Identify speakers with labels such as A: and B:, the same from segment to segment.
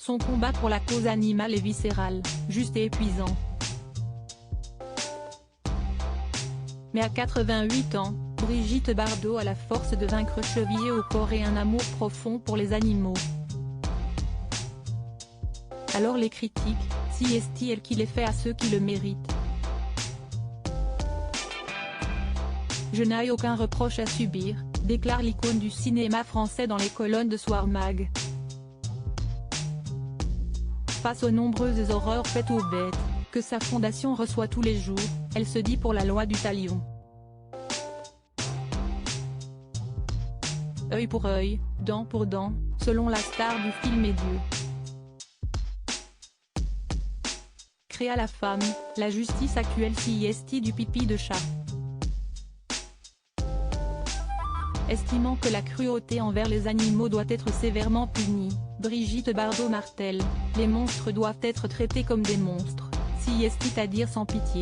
A: Son combat pour la cause animale est viscéral, juste et épuisant. Mais à 88 ans, Brigitte Bardot a la force de vaincre chevillée au corps et un amour profond pour les animaux. Alors les critiques, si est-il qu'il est fait à ceux qui le méritent. Je n'ai aucun reproche à subir, déclare l'icône du cinéma français dans les colonnes de Soir Mag. Face aux nombreuses horreurs faites aux bêtes, que sa fondation reçoit tous les jours, elle se dit pour la loi du talion. Œil pour œil, dent pour dent, selon la star du film et Dieu. Créa la femme, la justice actuelle s'y du pipi de chat. Estimant que la cruauté envers les animaux doit être sévèrement punie, Brigitte Bardot martèle, les monstres doivent être traités comme des monstres, à dire sans pitié.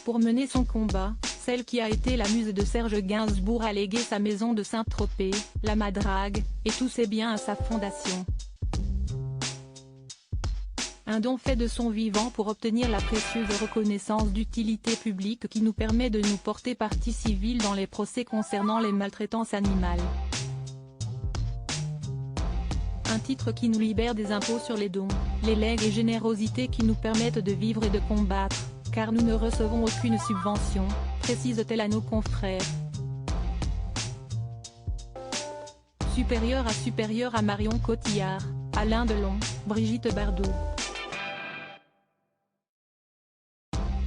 A: Pour mener son combat, celle qui a été la muse de Serge Gainsbourg a légué sa maison de Saint-Tropez, la Madrague, et tous ses biens à sa fondation. Un don fait de son vivant pour obtenir la précieuse reconnaissance d'utilité publique qui nous permet de nous porter partie civile dans les procès concernant les maltraitances animales. Un titre qui nous libère des impôts sur les dons, les legs et générosités qui nous permettent de vivre et de combattre, car nous ne recevons aucune subvention, précise-t-elle à nos confrères. Supérieur à Marion Cotillard, Alain Delon, Brigitte Bardot.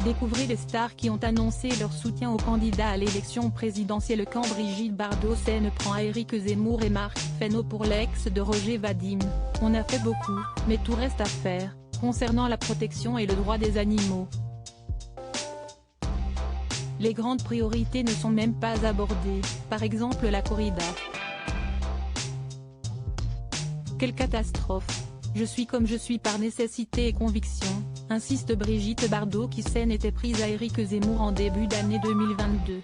A: Découvrez les stars qui ont annoncé leur soutien au candidat à l'élection présidentielle quand Brigitte Bardot s'en prend à Éric Zemmour et Marc Fesneau pour l'ex de Roger Vadim. On a fait beaucoup, mais tout reste à faire, concernant la protection et le droit des animaux. Les grandes priorités ne sont même pas abordées, par exemple la corrida. Quelle catastrophe! Je suis comme je suis par nécessité et conviction, insiste Brigitte Bardot qui s'en était prise à Éric Zemmour en début d'année 2022.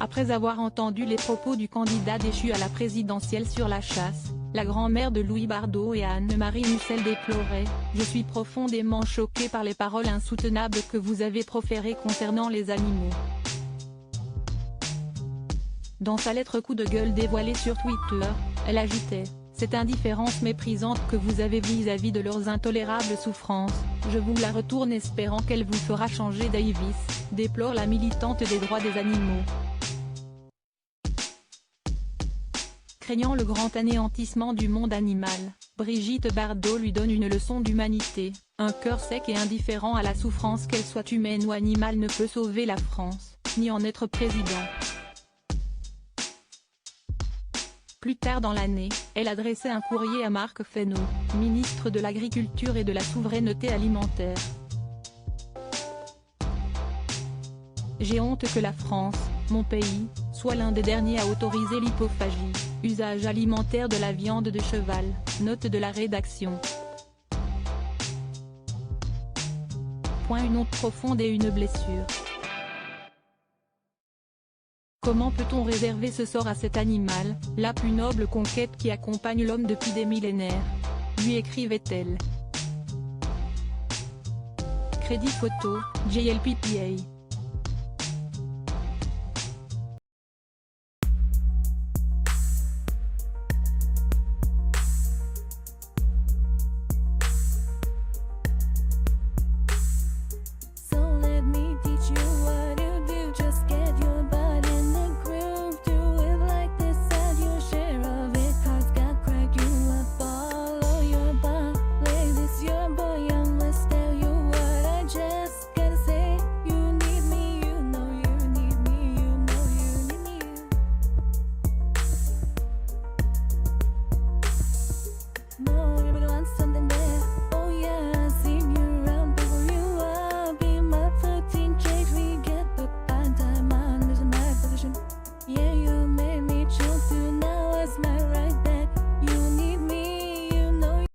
A: Après avoir entendu les propos du candidat déchu à la présidentielle sur la chasse, la grand-mère de Louis Bardot et Anne-Marie Mussel déplorait « Je suis profondément choquée par les paroles insoutenables que vous avez proférées concernant les animaux ». Dans sa lettre coup de gueule dévoilée sur Twitter, elle ajoutait « Cette indifférence méprisante que vous avez vis-à-vis de leurs intolérables souffrances, je vous la retourne espérant qu'elle vous fera changer d'avis », déplore la militante des droits des animaux. Craignant le grand anéantissement du monde animal, Brigitte Bardot lui donne une leçon d'humanité. Un cœur sec et indifférent à la souffrance qu'elle soit humaine ou animale ne peut sauver la France, ni en être président. Plus tard dans l'année, elle adressait un courrier à Marc Fesneau, ministre de l'Agriculture et de la Souveraineté alimentaire. J'ai honte que la France, mon pays, soit l'un des derniers à autoriser l'hypophagie, usage alimentaire de la viande de cheval, note de la rédaction. Une honte profonde et une blessure. Comment peut-on réserver ce sort à cet animal, la plus noble conquête qui accompagne l'homme depuis des millénaires? Lui écrivait-elle. Crédit photo, JLPPA.